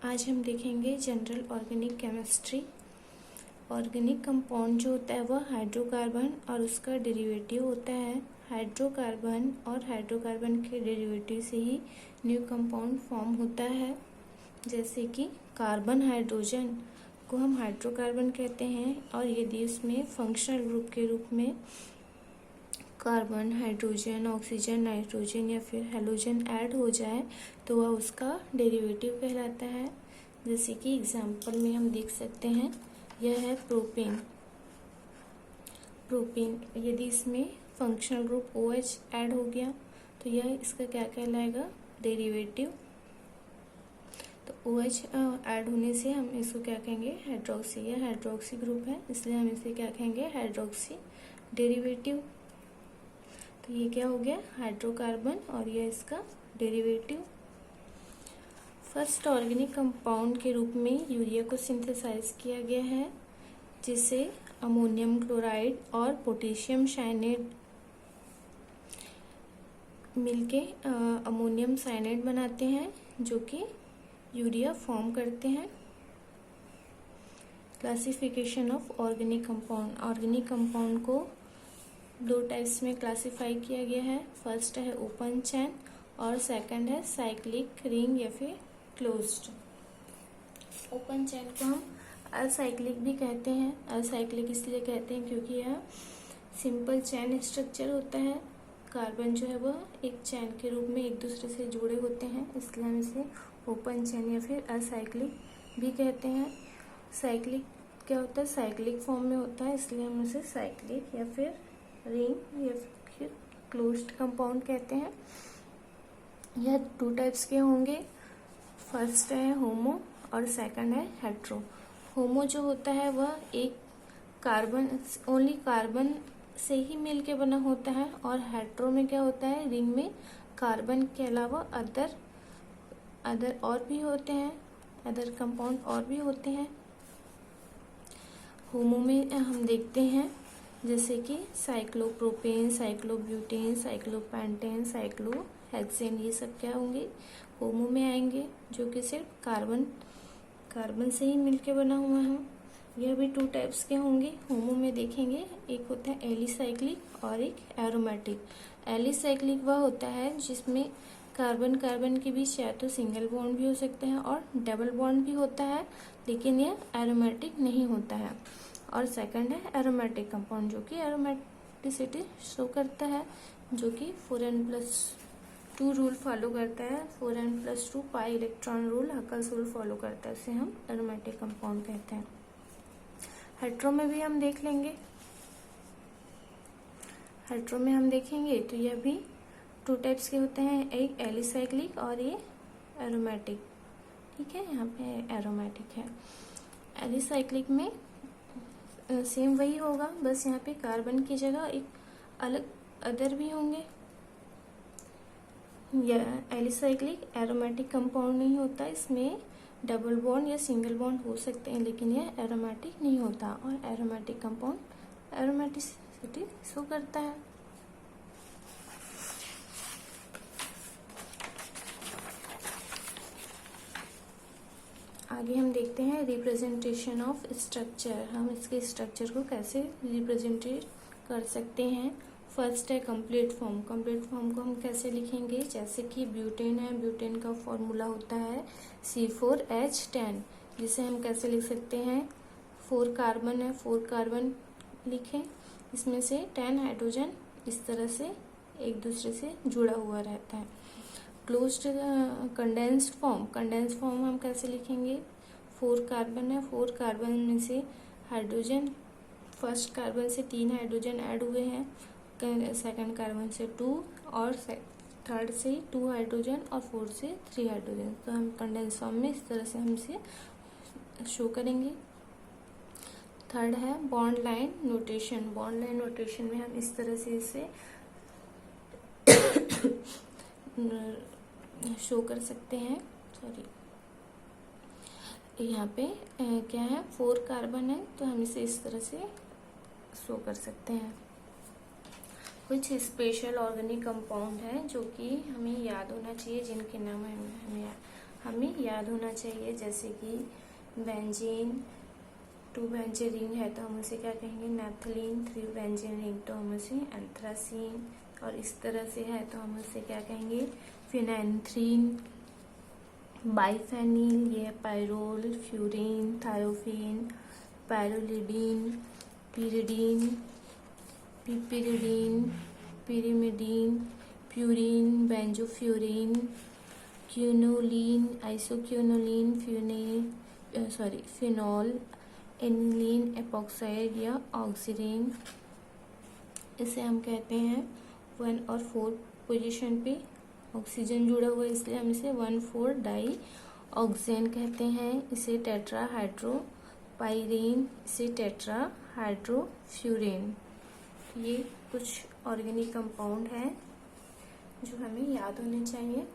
आज हम देखेंगे general organic chemistry. Organic compound जो होता है वह हाइड्रोकार्बन और उसका डेरिवेटिव होता है। हाइड्रोकार्बन और हाइड्रोकार्बन के डेरिवेटिव से ही न्यू कंपाउंड फॉर्म होता है। जैसे कि कार्बन हाइड्रोजन को हम हाइड्रोकार्बन कहते हैं, और यदि उसमें फंक्शनल ग्रुप के रूप में कार्बन, हाइड्रोजन, ऑक्सीजन, नाइट्रोजन या फिर हैलोजन ऐड हो जाए तो वह उसका डेरिवेटिव कहलाता है। जैसे कि एग्जाम्पल में हम देख सकते हैं, यह है प्रोपेन। प्रोपेन यदि इसमें फंक्शनल ग्रुप OH ऐड हो गया तो यह इसका क्या कहलाएगा, डेरिवेटिव। तो OH ऐड होने से हम इसको क्या कहेंगे, हाइड्रोक्सी। यह हाइड्रोक्सी ग्रुप है, इसलिए हम इसे क्या कहेंगे, हाइड्रोक्सी डेरिवेटिव। तो ये क्या हो गया, हाइड्रोकार्बन, और यह इसका डेरिवेटिव। फर्स्ट ऑर्गेनिक कंपाउंड के रूप में यूरिया को सिंथेसाइज किया गया है, जिसे अमोनियम क्लोराइड और पोटेशियम साइनेट मिलके अमोनियम साइनेट बनाते हैं, जो कि यूरिया फॉर्म करते हैं। Classification of organic compound. Organic compound को दो टाइप्स में क्लासिफाई किया गया है। फर्स्ट है ओपन चैन और सेकंड है साइक्लिक रिंग या फिर क्लोज्ड। ओपन चैन को हम असाइक्लिक भी कहते हैं। असाइक्लिक इसलिए कहते हैं क्योंकि यह सिंपल चैन स्ट्रक्चर होता है। कार्बन जो है वह एक चैन के रूप में एक दूसरे से जुड़े होते हैं, इसलिए हम इसे ओपन चैन या फिर असाइक्लिक भी कहते हैं। साइक्लिक क्या होता है, साइक्लिक फॉर्म में होता है, इसलिए हम इसे साइक्लिक या फिर रिंग या फिर क्लोज्ड कंपाउंड कहते हैं। यह टू टाइप्स के होंगे। फर्स्ट है होमो और सेकंड है हेट्रो। होमो जो होता है वह एक कार्बन, ओनली कार्बन से ही मिलके बना होता है, और हेट्रो में क्या होता है, रिंग में कार्बन के अलावा अदर और भी होते हैं, अदर कंपाउंड और भी होते हैं। होमो में हम देखते हैं जैसे कि साइक्लोप्रोपेन, साइक्लोब्यूटेन, साइक्लोपेंटेन, साइक्लोहेक्सेन, ये सब क्या होंगे, होमो में आएंगे, जो कि सिर्फ कार्बन से ही मिलके बना हुआ है। यह भी टू टाइप्स के होंगे। होमो में देखेंगे, एक होता है एलिसाइक्लिक और एक एरोमेटिक। एलिसाइक्लिक वह होता है जिसमें कार्बन कार्बन के बीच या तो सिंगल बॉन्ड भी हो सकते हैं और डबल बॉन्ड भी होता है, लेकिन यह एरोमेटिक नहीं होता है। और सेकंड है एरोमेटिक कंपाउंड, जो कि एरोमेटिसिटी शो करता है, जो कि 4n+2 रूल फॉलो करता है। 4n+2 pi electron rule, Huckel's rule follow करता है, इसे हम एरोमेटिक कंपाउंड कहते हैं। हेट्रो में भी हम देख लेंगे। हेट्रो में हम देखेंगे तो यह भी टू टाइप्स के होते हैं, एक एलिसाइक्लिक और ये एरोमेटिक। ठीक है, यहाँ पे एरोमेटिक है। एलिसाइक्लिक में सेम वही होगा, बस यहाँ पे कार्बन की जगह एक अलग अदर भी होंगे। एलिसाइक्लिक एरोमेटिक कंपाउंड नहीं होता, इसमें डबल बॉन्ड या सिंगल बॉन्ड हो सकते हैं, लेकिन यह एरोमेटिक नहीं होता, और एरोमेटिक कंपाउंड एरोमेटिसिटी शो करता है। आगे हम देखते हैं रिप्रेजेंटेशन ऑफ स्ट्रक्चर। हम इसके स्ट्रक्चर को कैसे रिप्रेजेंट कर सकते हैं। फर्स्ट है कंप्लीट फॉर्म। कंप्लीट फॉर्म को हम कैसे लिखेंगे, जैसे कि ब्यूटेन है, ब्यूटेन का फॉर्मूला होता है C4H10, जिसे हम कैसे लिख सकते हैं, 4 कार्बन है, 4 कार्बन लिखें, इसमें से 10 हाइड्रोजन इस तरह से एक दूसरे से जुड़ा हुआ रहता है। Closed condensed form. Condensed form हम कैसे लिखेंगे, 4 कार्बन है, 4 कार्बन में से हाइड्रोजन, फर्स्ट कार्बन से 3 हाइड्रोजन ऐड हुए हैं, सेकंड कार्बन से 2, और थर्ड से 2 हाइड्रोजन, और फोर्थ से 3 हाइड्रोजन। तो हम कंडेंस फॉर्म में इस तरह से हम इसे शो करेंगे। थर्ड है bond line notation. Bond line notation में हम इस तरह से इसे शो कर सकते हैं। सॉरी, यहाँ पे क्या है, 4 कार्बन है, तो हम इसे इस तरह से शो कर सकते हैं। कुछ स्पेशल ऑर्गेनिक कंपाउंड है जो कि हमें याद होना चाहिए, जिनके नाम हमें याद होना चाहिए, जैसे कि बेंजीन, 2 बेंजीन रिंग है तो हम उसे क्या कहेंगे, नैप्थलीन। 3 बेंजीन रिंग तो हम उसे एंथ्रासीन, और इस तरह से है तो हम उसे क्या कहेंगे, फिनेंथ्रीन। बाइफेनिल, ये है pyrrole, furan, thiophene, pyrrolidine, pyridine, piperidine, pyrimidine, purine, benzofuran, quinoline, isoquinoline, phenol, aniline, epoxide या ऑक्सीडेन। इसे हम कहते हैं 1 और 4 पोजीशन पे ऑक्सीजन जुड़ा हुआ है, इसलिए हम इसे 1,4 डाई ऑक्सेन कहते हैं। इसे टेट्रा हाइड्रोपाइरेन, इसे टेट्रा हाइड्रोफ्यूरेन। ये कुछ ऑर्गेनिक कंपाउंड हैं जो हमें याद होने चाहिए।